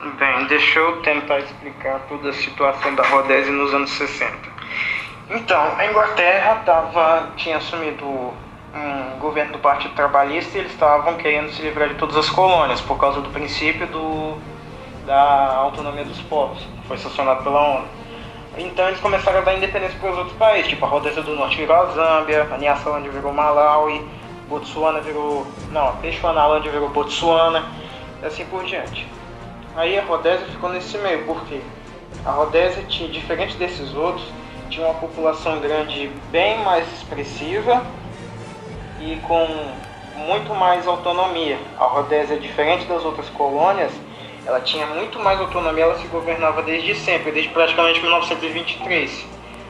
Bem, deixa eu tentar explicar toda a situação da Rodésia nos anos 60. Então, a Inglaterra tinha assumido um governo do Partido Trabalhista e eles estavam querendo se livrar de todas as colônias por causa do princípio da autonomia dos povos, que foi sancionado pela ONU. Então eles começaram a dar independência para os outros países, tipo a Rodésia do Norte virou a Zâmbia, a Nyasaland virou Malawi, Botsuana virou... não, a Bechuanaland virou Botsuana, e assim por diante. Aí a Rodésia ficou nesse meio, porque a Rodésia tinha, diferente desses outros, tinha uma população grande bem mais expressiva e com muito mais autonomia. A Rodésia, diferente das outras colônias, ela tinha muito mais autonomia, ela se governava desde sempre, desde praticamente 1923.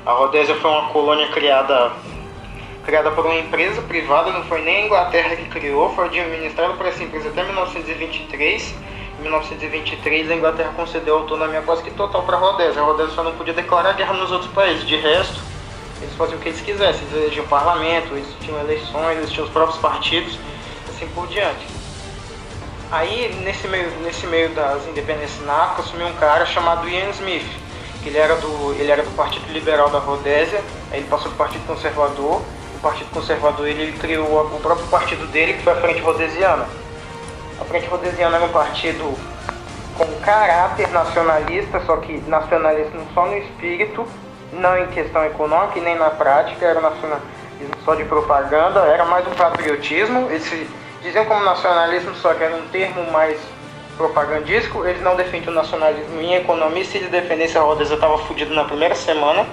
A Rodésia foi uma colônia criada por uma empresa privada, não foi nem a Inglaterra que criou, foi administrada por essa empresa até 1923. Em 1923 a Inglaterra concedeu autonomia quase que total para a Rodésia. A Rodésia só não podia declarar guerra nos outros países, de resto eles faziam o que eles quisessem, eles elegiam parlamento, eles tinham eleições, eles tinham os próprios partidos, assim por diante. Aí, nesse meio das independências na África, assumiu um cara chamado Ian Smith, que ele era do Partido Liberal da Rodésia, aí ele passou para o Partido Conservador. O Partido Conservador ele criou o próprio partido dele, que foi a Frente Rodesiana. A Frente Rodesiana era um partido com caráter nacionalista, só que nacionalista não só no espírito, não em questão econômica e nem na prática, era nacionalismo só de propaganda, era mais um patriotismo. Eles se diziam como nacionalismo, só que era um termo mais propagandístico. Eles não defendiam o nacionalismo em economia, se eles defendessem a Rodésia estava fudido na primeira semana.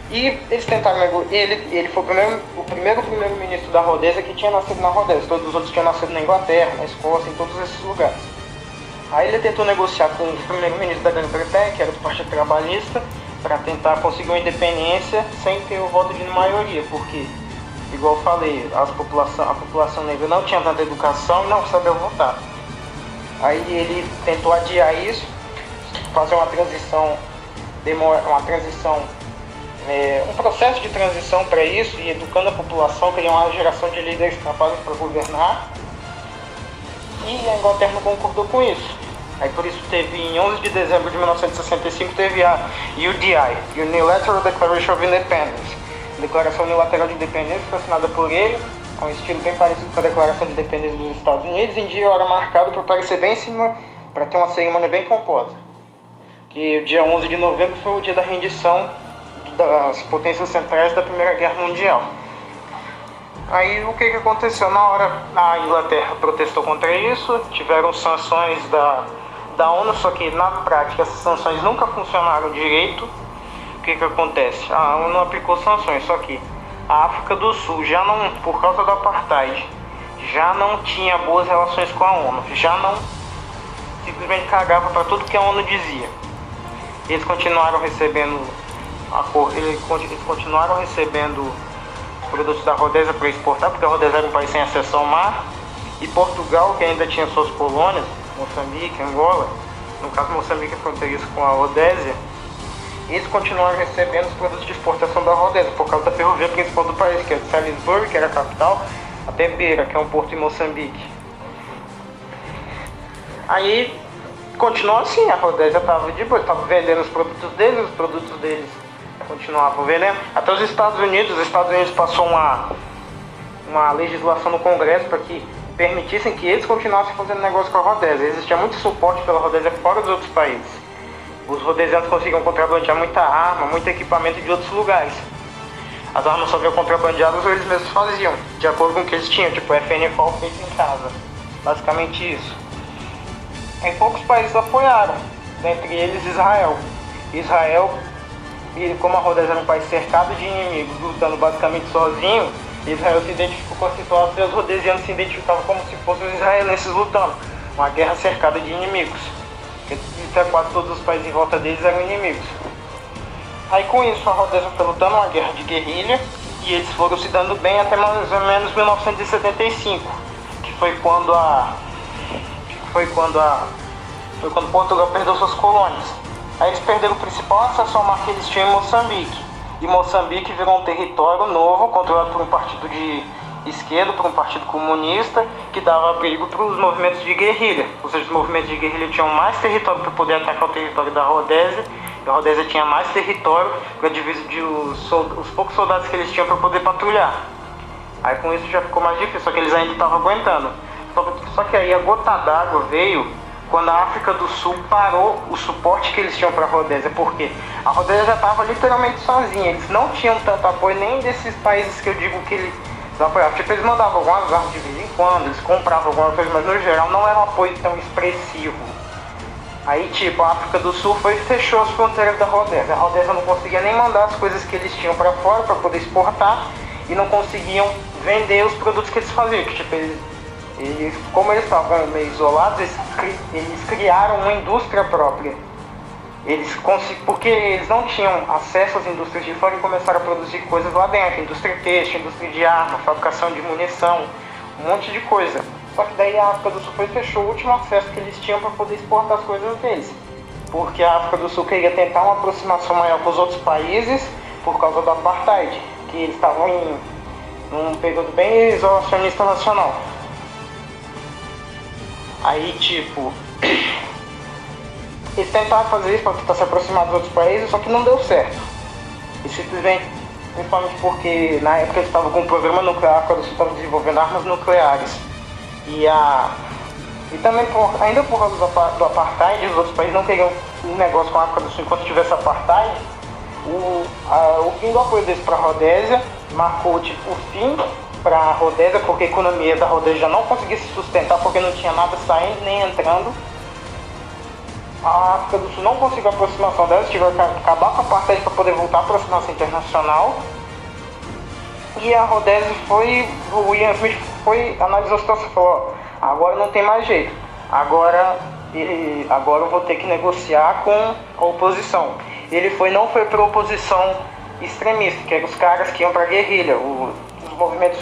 E eles tentaram, ele foi o primeiro primeiro-ministro da Rodésia que tinha nascido na Rodésia. Todos os outros tinham nascido na Inglaterra, na Escócia, em todos esses lugares. Aí ele tentou negociar com o primeiro-ministro da Grã-Bretanha, que era do Partido Trabalhista, para tentar conseguir uma independência sem ter o voto de maioria, porque, igual eu falei, a população negra não tinha tanta educação e não sabia votar. Aí ele tentou adiar isso, fazer um processo de transição para isso, e educando a população, criar uma geração de líderes capazes para governar. E a Inglaterra não concordou com isso. Aí por isso em 11 de dezembro de 1965 teve a UDI, Unilateral Declaration of Independence, Declaração Unilateral de Independência, que foi assinada por ele, com um estilo bem parecido com a Declaração de Independência dos Estados Unidos, em dia e hora marcado para parecer bem em cima, para ter uma cerimônia bem pomposa. Que o dia 11 de novembro foi o dia da rendição das potências centrais da Primeira Guerra Mundial. Aí o que aconteceu? Na hora a Inglaterra protestou contra isso, tiveram sanções da ONU, só que na prática essas sanções nunca funcionaram direito. O que acontece? A ONU aplicou sanções, só que a África do Sul, já não, por causa do apartheid, já não tinha boas relações com a ONU, já não, simplesmente cagava para tudo que a ONU dizia. Eles continuaram recebendo produtos da Rodésia para exportar, porque a Rodésia era um país sem acesso ao mar, e Portugal, que ainda tinha suas colônias, Moçambique, Angola, no caso Moçambique é fronteiriço com a Rodésia, eles continuaram recebendo os produtos de exportação da Rodésia, por causa da ferrovia principal do país, que é de Salisbury, que era a capital, até Beira, que é um porto em Moçambique. Aí continuou assim, a Rodésia estava de boa, estava vendendo os produtos deles continuavam vendendo. Até os Estados Unidos passou uma legislação no Congresso para que permitissem que eles continuassem fazendo negócio com a Rodésia. Existia muito suporte pela Rodésia fora dos outros países. Os rodesianos conseguiam contrabandear muita arma, muito equipamento de outros lugares. As armas só vinham contrabandeadas ou eles mesmos faziam, de acordo com o que eles tinham, tipo FNFO feito em casa. Basicamente isso. Aí poucos países apoiaram, dentre eles Israel. E como a Rodésia era um país cercado de inimigos, lutando basicamente sozinho, Israel se identificou com a situação e os rodesianos se identificavam como se fossem os israelenses lutando. Uma guerra cercada de inimigos. Porque quase todos os países em volta deles eram inimigos. Aí com isso a Rodésia foi lutando uma guerra de guerrilha e eles foram se dando bem até mais ou menos 1975, que foi quando Portugal perdeu suas colônias. Aí eles perderam o principal acesso ao mar que eles tinham em Moçambique. E Moçambique virou um território novo, controlado por um partido esquerdo, para um partido comunista, que dava abrigo para os movimentos de guerrilha. Ou seja, os movimentos de guerrilha tinham mais território para poder atacar o território da Rodésia, e a Rodésia tinha mais território para dividir os poucos soldados que eles tinham para poder patrulhar. Aí com isso já ficou mais difícil, só que eles ainda estavam aguentando. Só que aí a gota d'água veio quando a África do Sul parou o suporte que eles tinham para a Rodésia, porque a Rodésia já estava literalmente sozinha, eles não tinham tanto apoio nem desses países que eu digo que eles apoiavam. Tipo, eles mandavam algumas armas de vez em quando, eles compravam alguma coisa, mas no geral não era um apoio tão expressivo. Aí tipo, a África do Sul foi e fechou as fronteiras da Rodésia. A Rodésia não conseguia nem mandar as coisas que eles tinham para fora para poder exportar e não conseguiam vender os produtos que eles faziam, que tipo, como eles estavam meio isolados, eles criaram uma indústria própria. Porque eles não tinham acesso às indústrias de fora e começaram a produzir coisas lá dentro, indústria têxtil, indústria de arma, fabricação de munição, um monte de coisa. Só que daí a África do Sul fechou o último acesso que eles tinham para poder exportar as coisas deles. Porque a África do Sul queria tentar uma aproximação maior com os outros países por causa do apartheid, que eles estavam em um período bem isolacionista nacional. Aí tipo, eles tentaram fazer isso para tentar se aproximar dos outros países, só que não deu certo. E simplesmente, principalmente porque na época eles estavam com um programa nuclear, a África do Sul estava desenvolvendo armas nucleares. E também ainda por causa do apartheid, os outros países não queriam um negócio com a África do Sul enquanto tivesse apartheid. O fim do apoio deles para a Rodésia marcou tipo, o fim para a Rodésia, porque a economia da Rodésia já não conseguia se sustentar, porque não tinha nada saindo nem entrando. A África do Sul não conseguiu a aproximação delas, tiveram que acabar com a apartheid para poder voltar à aproximação internacional. E a Rodésia o Ian Smith analisou a situação e falou: agora não tem mais jeito, agora eu vou ter que negociar com a oposição. Ele não foi para a oposição extremista, que eram os caras que iam para a guerrilha, os movimentos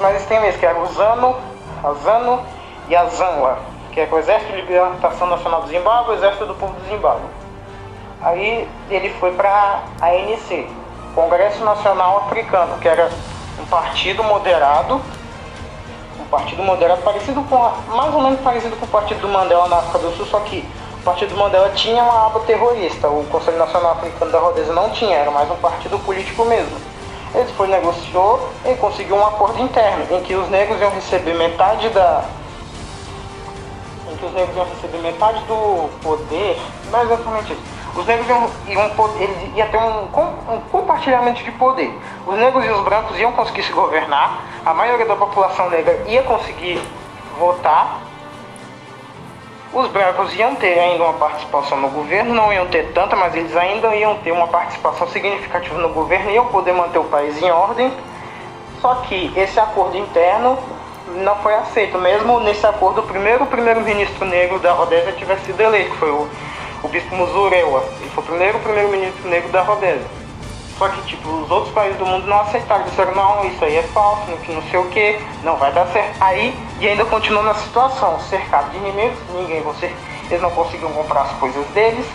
mais extremistas, que eram o ZANU, a ZANU e a ZANLA, que é o Exército de Libertação Nacional do Zimbábue, o Exército do Povo do Zimbábue. Aí ele foi para a ANC, Congresso Nacional Africano, que era um partido moderado mais ou menos parecido com o Partido do Mandela na África do Sul, só que o Partido do Mandela tinha uma aba terrorista, o Conselho Nacional Africano da Rodésia não tinha, era mais um partido político mesmo. Ele negociou e conseguiu um acordo interno, em que os negros iam receber metade do poder, não é exatamente isso. Os negros ia ter um compartilhamento de poder. Os negros e os brancos iam conseguir se governar, a maioria da população negra ia conseguir votar. Os brancos iam ter ainda uma participação no governo, não iam ter tanta, mas eles ainda iam ter uma participação significativa no governo e iam poder manter o país em ordem. Só que esse acordo interno não foi aceito, mesmo nesse acordo o primeiro-ministro negro da Rodésia tivesse sido eleito, que foi o Bispo Muzorewa. Ele foi o primeiro-ministro negro da Rodésia. Só que tipo, os outros países do mundo não aceitaram, disseram: não, isso aí é falso, que não sei o que, não vai dar certo. Aí, e ainda continuou na situação, cercado de inimigos, eles não conseguiam comprar as coisas deles,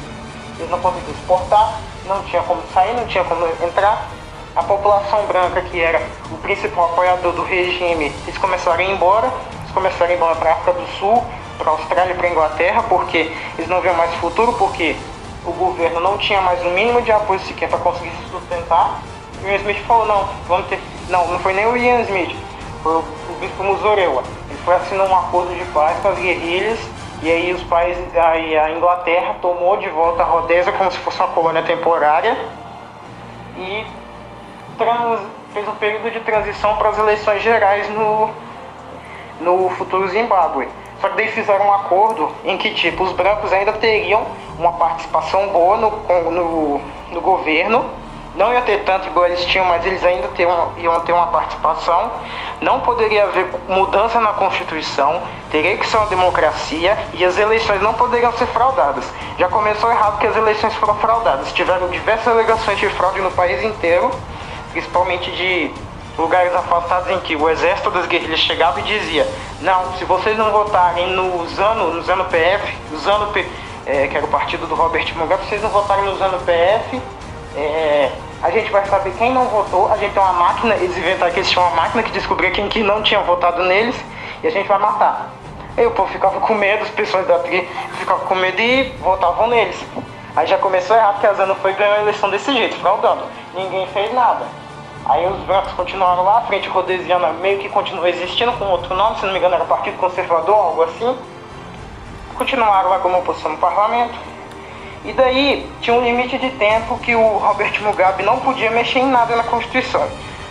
eles não conseguiam exportar, não tinha como sair, não tinha como entrar. A população branca, que era o principal apoiador do regime, eles começaram a ir embora para a África do Sul, para a Austrália e para a Inglaterra, porque eles não viam mais futuro, porque o governo não tinha mais o mínimo de apoio sequer para conseguir se sustentar. E o Ian Smith falou: não foi nem o Ian Smith, foi o Bispo Muzorewa. Ele foi assinar um acordo de paz com as guerrilhas, e aí a Inglaterra tomou de volta a Rodésia como se fosse uma colônia temporária e fez um período de transição para as eleições gerais no futuro Zimbábue. Só que daí fizeram um acordo em que tipo, os brancos ainda teriam uma participação boa no governo. Não ia ter tanto igual eles tinham, mas eles ainda iam ter uma participação. Não poderia haver mudança na Constituição, teria que ser uma democracia e as eleições não poderiam ser fraudadas. Já começou errado que as eleições foram fraudadas. Tiveram diversas alegações de fraude no país inteiro, principalmente de lugares afastados em que o exército das guerrilhas chegava e dizia: não, se vocês não votarem no ZANU-PF, que era o partido do Robert Mugabe, se vocês não votarem no ZANU-PF, a gente vai saber quem não votou, a gente tem uma máquina, eles inventaram que eles tinham uma máquina que descobria quem que não tinha votado neles, e a gente vai matar. Aí o povo ficava com medo, as pessoas da tribo ficavam com medo e votavam neles. Aí já começou errado, porque a Zana foi ganhar a eleição desse jeito, fraudando. Ninguém fez nada. Aí os brancos continuaram lá, a Frente Rhodesiana meio que continuou existindo com outro nome, se não me engano era Partido Conservador, algo assim. Continuaram lá como oposição no parlamento. E daí tinha um limite de tempo que o Robert Mugabe não podia mexer em nada na Constituição.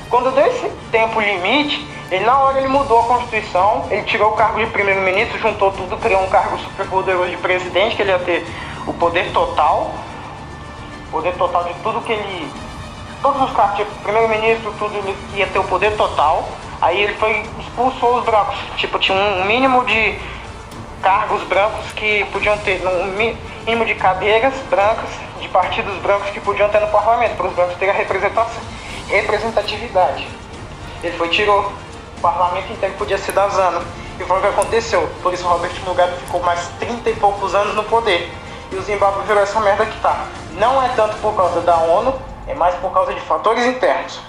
Quando deu esse tempo limite, na hora ele mudou a Constituição, ele tirou o cargo de primeiro-ministro, juntou tudo, criou um cargo super poderoso de presidente, que ele ia ter o poder total de tudo que ele... Todos os cargos, tipo primeiro-ministro, tudo, ele ia ter o poder total. Aí ele expulsou os brancos, tipo, tinha um mínimo de cargos brancos que podiam ter, um mínimo de cadeiras brancas, de partidos brancos que podiam ter no parlamento, para os brancos terem a representatividade. Ele tirou o parlamento inteiro, podia ser da Zanu. E foi o que aconteceu. Por isso Robert Mugabe ficou mais 30 e poucos anos no poder. E o Zimbábue virou essa merda que tá. Não é tanto por causa da ONU, é mais por causa de fatores internos.